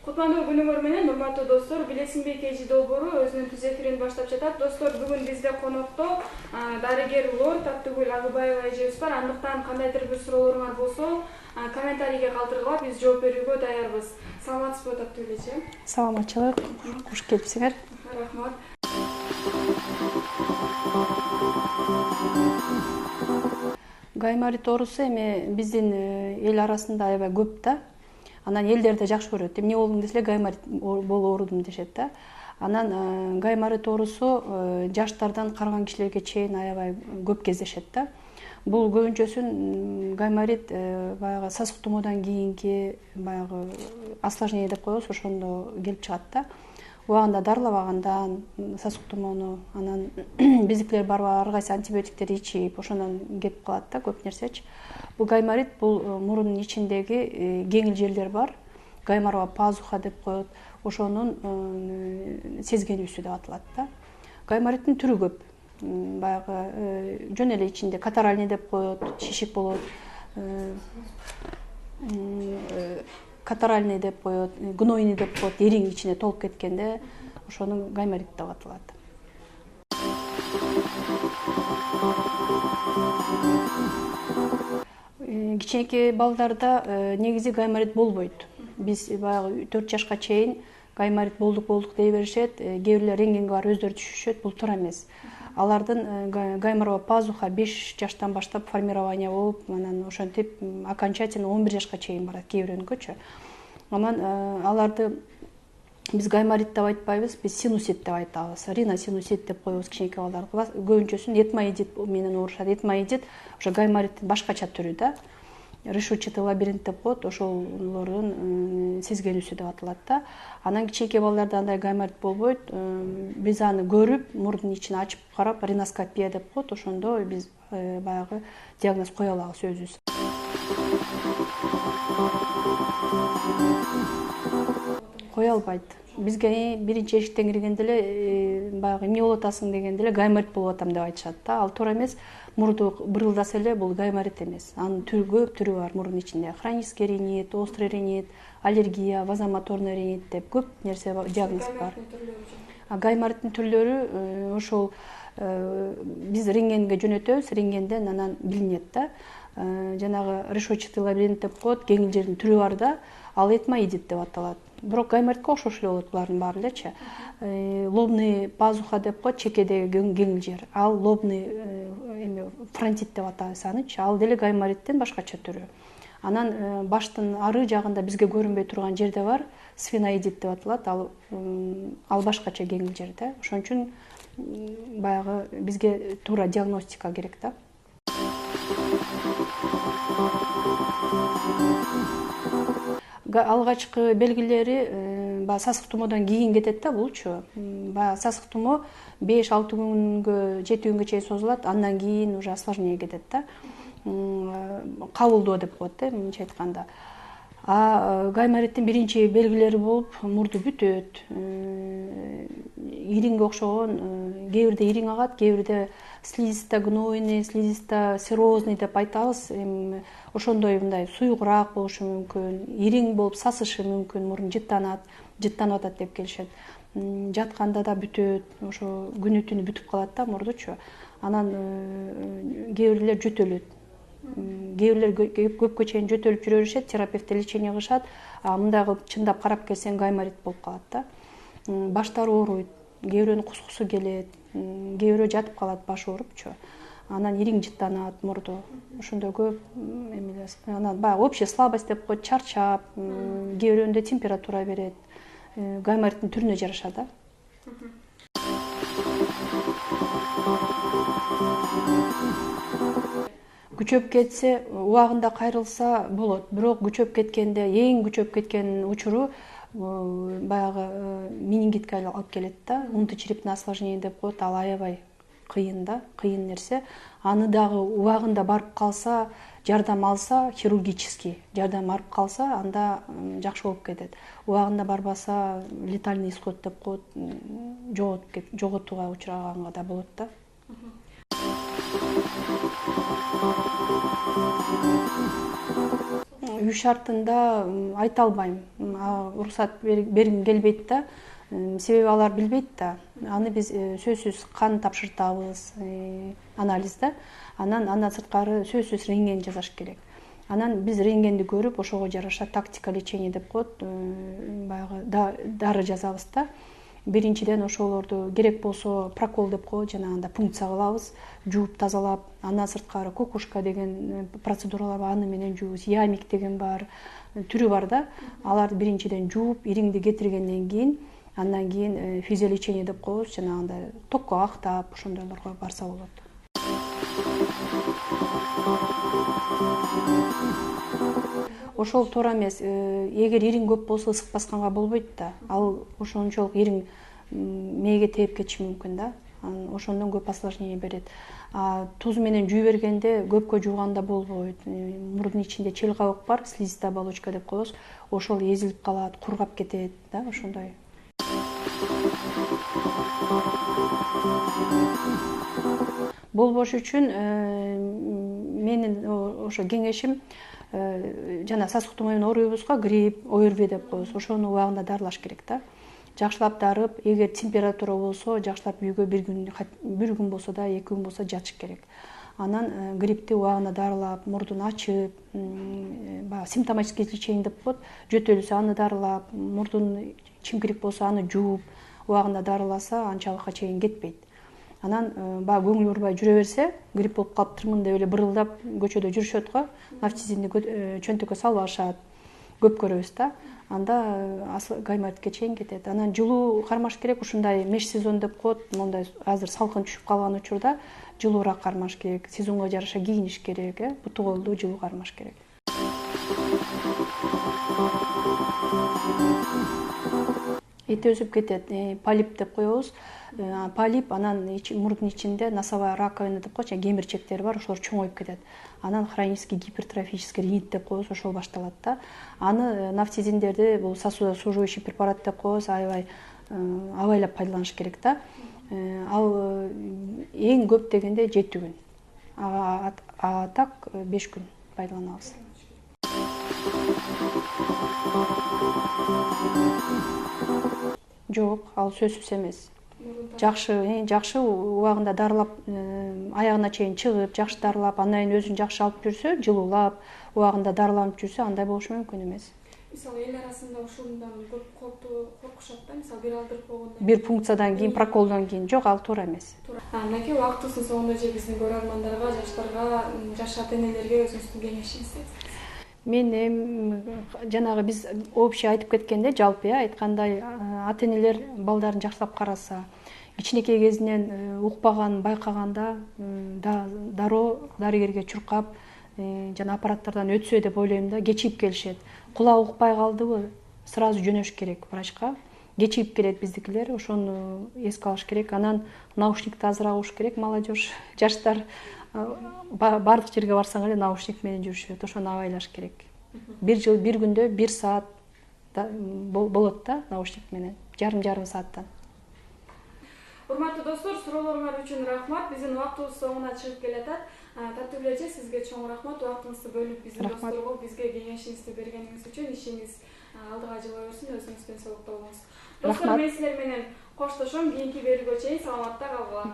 Кутмандуу күнүңөр менен, урматтуу достор, билесиңби KG долбоору өзүнүн түз эфирин баштап жатат. Достор, бүгүн бизде конокто дарыгер лорд Аттыгүл Агыбаева эжебиз бар. Андыктан кандайдыр бир суроолоруңар болсо, комментарийге калтыргыла, биз жооп берүүгө даярбыз. Саламатсызбы Аттыгүл эже? Саламатчылык, куш келипсиңер. Рахмат. Гайморит оорусу эми биздин эл арасында аябай көп да. Анан элдер да жакшы көрөт. Эмне болдуң десе, гайморит болуп оорудум дешет да. Анан гайморит оорусу жаштардан карыган кишилерге чейин аябай көп кездешет да. Бул көбүнчөсүн гайморит баягы сасык тумоодан кийинки баягы осложнение деп коебуз, ошондо келип чыгат да. Убагында дарылабагандан сасык тумоону, анан биздикилер барып ар кайсы антибиотиктерди ичип, ошондон кетип калат да көп нерсечи. Бул гайморит бул мурунун ичиндеги кеңил жерлер бар. Гайморова пазуха деп коет. Ошонун сезгенүүсү деп аталат да. Гаймориттин түрү көп. Баягы жөн эле ичинде катаральный деп коет, шишик болот. Катаральный деп коет, гнойный деп коет, ириң ичине толуп кеткенде ошону гайморит деп аталат. Кичинекей балдарда негизи гайморит болбойт. Биз баягы 4 жашка чейин гайморит болдук дей беришет. Кээ бирлер рентгенге барып өздөрү түшүшөт, бул туура эмес. Алардын гайморова пазуха 5 жаштан баштап формирование болуп, анан ошентип окончательно 11 жашка чейин барат кээ бирөөнүкөчү. Анан аларды биз гайморит деп айтпайбыз, биз синусит деп айтабыз. Риносинусит деп коебуз кичинекей балдарга. Көбүнчөсүн этмоидит менен оорушат. Этмоидит ошо гаймориттин башкача түрү да. Решетчатый лабиринт деп коет, ошолордун сезгенүүсү деп аталат да. Анан кичинекей балдарда андай гайморит болбойт. Биз аны көрүп, мурдун ичин ачып карап, риноскопия деп коет, ошондо биз баягы диагноз кое алабыз өзүбүз. Кое албайт. Бизге биринчи эшиктен киргенде эле баягы эмне болуп атасың дегенде эле гайморит болуп атам деп айтышат да. Ал туура эмес. Мурду бырылдаса эле бул гайморит эмес. Анын көп түрү бар мурдун ичинде. Хронический ринит, острый ринит, аллергия, вазомоторный ринит деп көп нерсе диагноз бар. Гаймориттин түрлөрү ошол биз рентгенге жөнөтөбүз, рентгенден анан билинет да. Жанагы решетчатый лабиринт деп коет, кеңил жердин түрү бар да. Ал этмоидит деп аталат. Бирок гайморитке окшош эле болот булардын баары элечи. Лобный пазуха деп коет, чекедеги кеңил жер. Ал лобный фронтит деп атабыз анычы. Ал деле гаймориттин башкача түрү. Анан баштын ары жагында бизге көрүнбөй турган жерде бар, сфеноидит деп аталат. Ал башкача кеңил жер да. Ошон үчүн баягы бизге туура диагностика керек да. Алгачкы белгилери сасык тумоодон кийин кетет да булчу. Баягы сасык тумоо 5-6 күнгө, 7 күнгө чейин созулат, андан кийин уже осложнение кетет да. Кабылдоо деп коет да, мынча айтканда. Гаймориттин биринчи белгилери болуп, мурду бүтөт. Ириңге окшогон, кээ бирде ириң агат, кээ бирде слизисто гнойный, слизисто серозный деп айтабыз. Ошондой мындай суюгураак болушу мүмкүн, ириң болуп сасышы мүмкүн, мурун жыттанып атат деп келишет. Жатканда да бүтөт, ошо күнү түнү бүтүп калат да мурдучу. Анан кээ бирлер жөтөлөт. Кээ бирлер көпкө чейин жөтөлүп жүрө беришет, терапевттер лечение кылышат. Мындай кылып чындап карап келсең гайморит болуп калат да. Баштары ооруйт, кээ бирөөнүн кускусу келет, кээ бирөө жатып калат башы оорупчу. Анан ириң жыттанат мурду. Ошондой көп эмелер. Анан баягы общая слабость деп коет, чарчап, кээ бирөөндө температура берет. Гаймориттин түрүнө жараша да. Күчөп кетсе, убагында кайрылса болот. Бирок күчөп кеткенде, эң күчөп кеткен учуру баягы менингитке алып келет да. Унточерепное осложнение деп коет, ал аябай кыйын да, кыйын нерсе. Аны дагы убагында барып калса, жардам алса, хирургический жардам барып калса, анда жакшы болуп кетет. Убагында барбаса, летальный исход деп коет, жоготууга учраганга да болот да. үй шартында айта албайм. Уруксат бергим келбейт да. Себеби алар билбейт да. Аны биз сөзсүз кан тапшыртабыз, анализ да. Андан сырткары сөзсүз рентген жасаш керек. Анан биз рентгенди көрүп, ошого жараша тактика лечение деп коет, баягы дары жазабыз да. Биринчиден ошолорду керек болсо прокол деп коет, жанагында пункция кылабыз, жууп тазалап. Андан сырткары кукушка деген процедуралар бар, аны менен жуубуз. Ямик деген бар, түрү бар да. Аларды биринчиден жууп, ириңди кетиргенден кийин, андан кийин физиолечение деп коебуз, жанагындай токко актап, ошондойлорго барса болот. Ошол туура эмес. Эгер ириң көп болсо ысык басканга болбойт да. Ал ошончолук ириң мээге тээп кетиши мүмкүн да. Ошондон көп осложнение берет. Туз менен жуу бергенде көпкө жууганда болбойт. Мурдун ичинде чел кабык бар, слизистая оболочка деп коебуз. Ошол эзилип калат, кургап кетет да, ошондой. Болбош үчүн менин ошо кеңешим жана сасыктуу менен ооруйбузга грипп, ОРВИ деп коебуз. Ошону убагында дарылаш керек да. Жакшылап дарып, эгер температура болсо, жакшылап үйгө бир күн болсо да, 2 күн болсо жатыш керек. Анан гриппти убагында дарылап, мурдун ачып, баягы симптоматический лечение деп коет. Жөтөлсө аны дарылап, мурдун чимкирик болсо аны жууп, убагында дарыласа анчалыкка чейин кетпейт. Анан баягы көңүл бурбай жүрө берсе, грипп болуп калыптырмын деп эле бырылдап көчөдө жүрүшөт го, нафтизинди чөнтөккө салып алышат. Көп көрөбүз да. Анда гайморитке чейин кетет. Анан жылуу кармаш керек, ушундай межсезон деп коет. Мондай азыр салкын түшүп калган учурда жылуураак кармаш керек. Сезонго жараша кийиниш керек, буту колду жылуу кармаш керек. Эти өсүп кетет. Полип деп коебуз. Полип анан мурдун ичинде носовая раковина деп коет, кемирчектер бар, ошолор чоңоюп кетет. Анан хронический гипертрофический ринит деп коебуз, ошол башталат да. Аны нафтизиндерди, бул сосудосуживающий препарат деп коебуз, абайлап пайдаланыш керек да. Ал эң көп дегенде 7 күн. А так 5 күн пайдаланабыз. Жок, ал сөзсүз эмес. Жакшы убагында дарылап, аягына чейин чыгып, жакшы дарылап, андан кийин өзүн жакшы алып жүрсө, жылуулап, убагында дарыланып жүрсө, андай болушу мүмкүн эмес. Мисалы эл арасында ушундан көп коркушат да, мисалы бир алдырып койгондон бир пункциядан кийин, проколдон кийин. Жок, ал туура эмес. Анан убактыбыздын соңунда же биздин көрөрмандарга, жаштарга, жаш ата-энелерге өзүңүздүн кеңешиңизди айтсаңыз. Мен жанагы биз общий айтып кеткенде, жалпы айткандай, ата-энелер балдарын жакшылап караса, кичинекей кезинен укпаган, байкаганда дароо дарыгерге чуркап, жана аппараттардан өтсө деп ойлойм да, кечигип келишет. Кулагы укпай калдыбы, сразу жөнөш керек врачка. Кечигип келет биздикилер, ошону эске алыш керек. Анан наушникти азыраак угуш керек, молодежь, жаштар. Бардык жерге барсаң эле наушник менен жүрүшөт, ошону абайлаш керек. Бир күндө 1 саат болот да наушник менен, жарым сааттан. Урматтуу достор, суроолоруңар үчүн рахмат. Биздин убактыбыз соңуна чыгып келатат. Таттуу эже, сизге чоң рахмат. Убактыңызды бөлүп биздин досторго бизге кеңешиңизди бергениңиз үчүн. Ишиңиз алдыга жыла берсин, өзүңүз денсаулыкта болуңуз. Достор, мен силер менен коштошом. Кийинки берүүгө чейин саламатта калгыла.